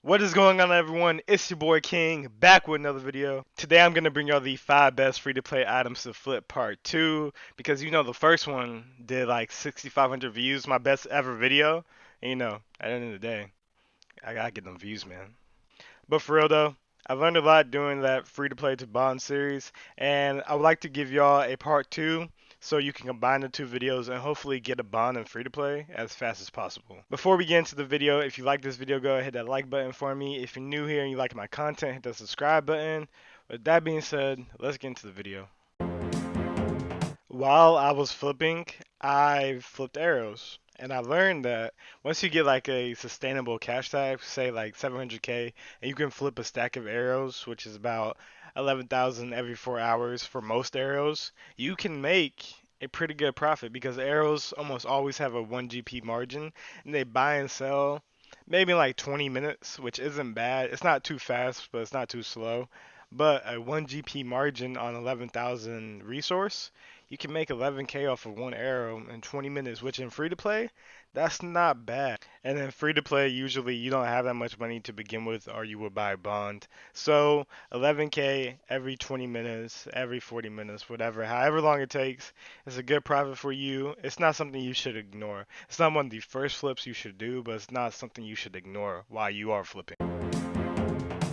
What is going on, everyone? It's your boy King, back with another video. Today I'm going to bring y'all the 5 best free-to-play items to flip part 2, because the first one did like 6,500 views, my best ever video. And at the end of the day, I gotta get them views, man. But for real though, I learned a lot doing that free-to-play to bond series, and I would like to give y'all a part 2 so you can combine the two videos and hopefully get a bond in free-to-play as fast as possible. Before we get into the video, if you like this video, go ahead and hit that like button for me. If you're new here and you like my content, hit the subscribe button. With that being said, let's get into the video. While I was flipping, I flipped arrows. And I learned that once you get like a sustainable cash tag, say like 700k, and you can flip a stack of arrows, which is about 11,000 every 4 hours for most arrows, you can make a pretty good profit because arrows almost always have a 1 GP margin, and they buy and sell maybe in like 20 minutes, which isn't bad. It's not too fast, but it's not too slow. But a 1 GP margin on 11,000 resource, you can make 11k off of one arrow in 20 minutes, which in free to play, that's not bad. And then free to play, usually you don't have that much money to begin with, or you would buy a bond. So 11k every 20 minutes, every 40 minutes, whatever, however long it takes, is a good profit for you. It's not something you should ignore. It's not one of the first flips you should do, but it's not something you should ignore while you are flipping.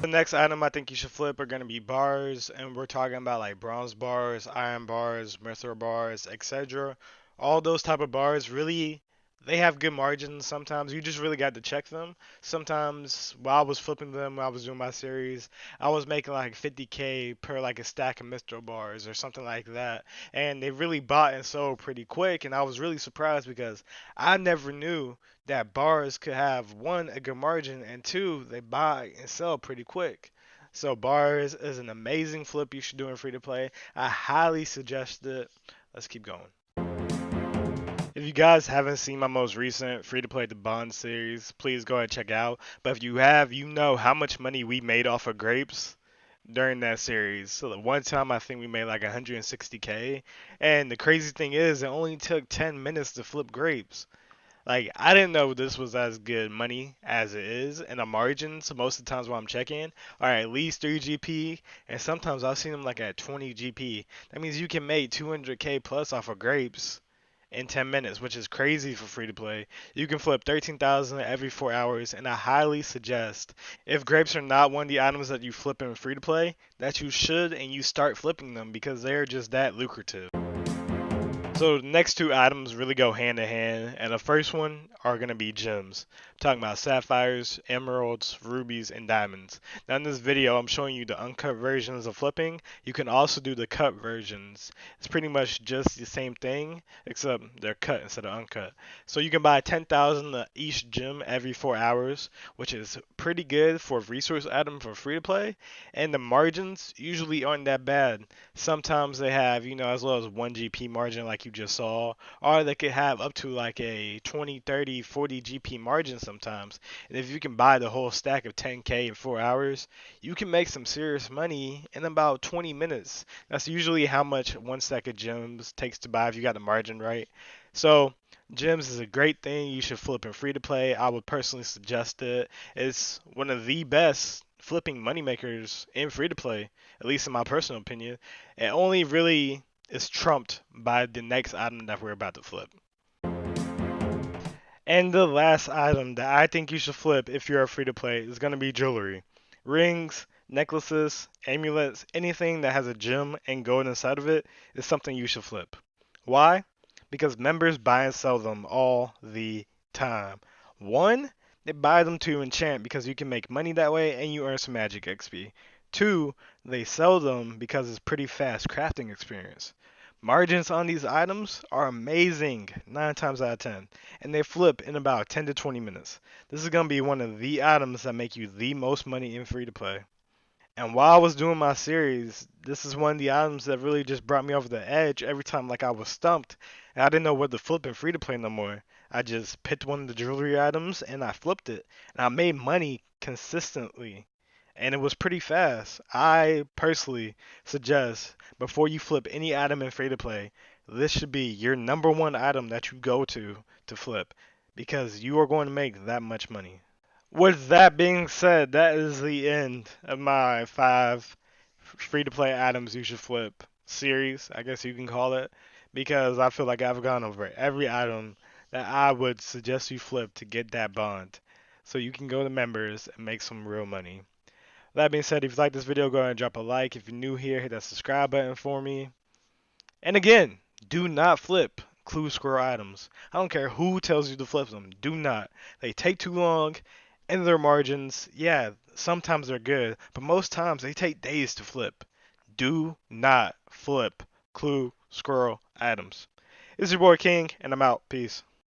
The next item I think you should flip are going to be bars, and we're talking about like bronze bars, iron bars, mithril bars, etc. All those type of bars really, they have good margins sometimes. You just really got to check them. Sometimes while I was flipping them, while I was doing my series, I was making like 50k per like a stack of mithril bars or something like that. And they really bought and sold pretty quick, and I was really surprised because I never knew that bars could have one, a good margin, and two, they buy and sell pretty quick. So bars is an amazing flip you should do in free to play. I highly suggest it. Let's keep going. If you guys haven't seen my most recent free to play the bond series, please go ahead and check it out. But if you have, you know how much money we made off of grapes during that series. So the one time I think we made like 160k, and the crazy thing is it only took 10 minutes to flip grapes. Like, I didn't know this was as good money as it is, and the margins most of the times while I'm checking are at least 3 GP, and sometimes I've seen them like at 20 GP. That means you can make 200k plus off of grapes in 10 minutes, which is crazy for free to play. You can flip 13,000 every 4 hours, and I highly suggest, if grapes are not one of the items that you flip in free to play, that you should and you start flipping them because they're just that lucrative. So the next two items really go hand in hand, and the first one are going to be gems. I'm talking about sapphires, emeralds, rubies, and diamonds. Now in this video, I'm showing you the uncut versions of flipping. You can also do the cut versions. It's pretty much just the same thing, except they're cut instead of uncut. So you can buy 10,000 each gem every 4 hours, which is pretty good for a resource item for free to play, and the margins usually aren't that bad. Sometimes they have, as low as 1 GP margin like you just saw, or they could have up to like a 20, 30, 40 GP margin sometimes. And if you can buy the whole stack of 10k in 4 hours, you can make some serious money in about 20 minutes. That's usually how much one stack of gems takes to buy if you got the margin right. So gems is a great thing. You should flip in free to play. I would personally suggest it. It's one of the best flipping moneymakers in free to play, at least in my personal opinion. It only really is trumped by the next item that we're about to flip. And the last item that I think you should flip if you're a free to play is going to be jewelry. Rings, necklaces, amulets, anything that has a gem and gold inside of it is something you should flip. Why? Because members buy and sell them all the time. One, they buy them to enchant because you can make money that way and you earn some magic XP. Two, they sell them because it's pretty fast crafting experience. Margins on these items are amazing 9 times out of 10, and they flip in about 10 to 20 minutes. This is going to be one of the items that make you the most money in free to play. And while I was doing my series, this is one of the items that really just brought me over the edge every time like I was stumped and I didn't know what to flip in free to play no more. I just picked one of the jewelry items and I flipped it, and I made money consistently, and it was pretty fast. I personally suggest before you flip any item in free to play, this should be your number one item that you go to flip because you are going to make that much money. With that being said, that is the end of my 5 free to play items you should flip series, I guess you can call it, because I feel like I've gone over every item that I would suggest you flip to get that bond. So you can go to members and make some real money. That being said, if you like this video, go ahead and drop a like. If you're new here, hit that subscribe button for me. And again, do not flip clue squirrel items. I don't care who tells you to flip them. Do not. They take too long, and their margins, yeah, sometimes they're good, but most times they take days to flip. Do not flip clue squirrel items. This is your boy King, and I'm out. Peace.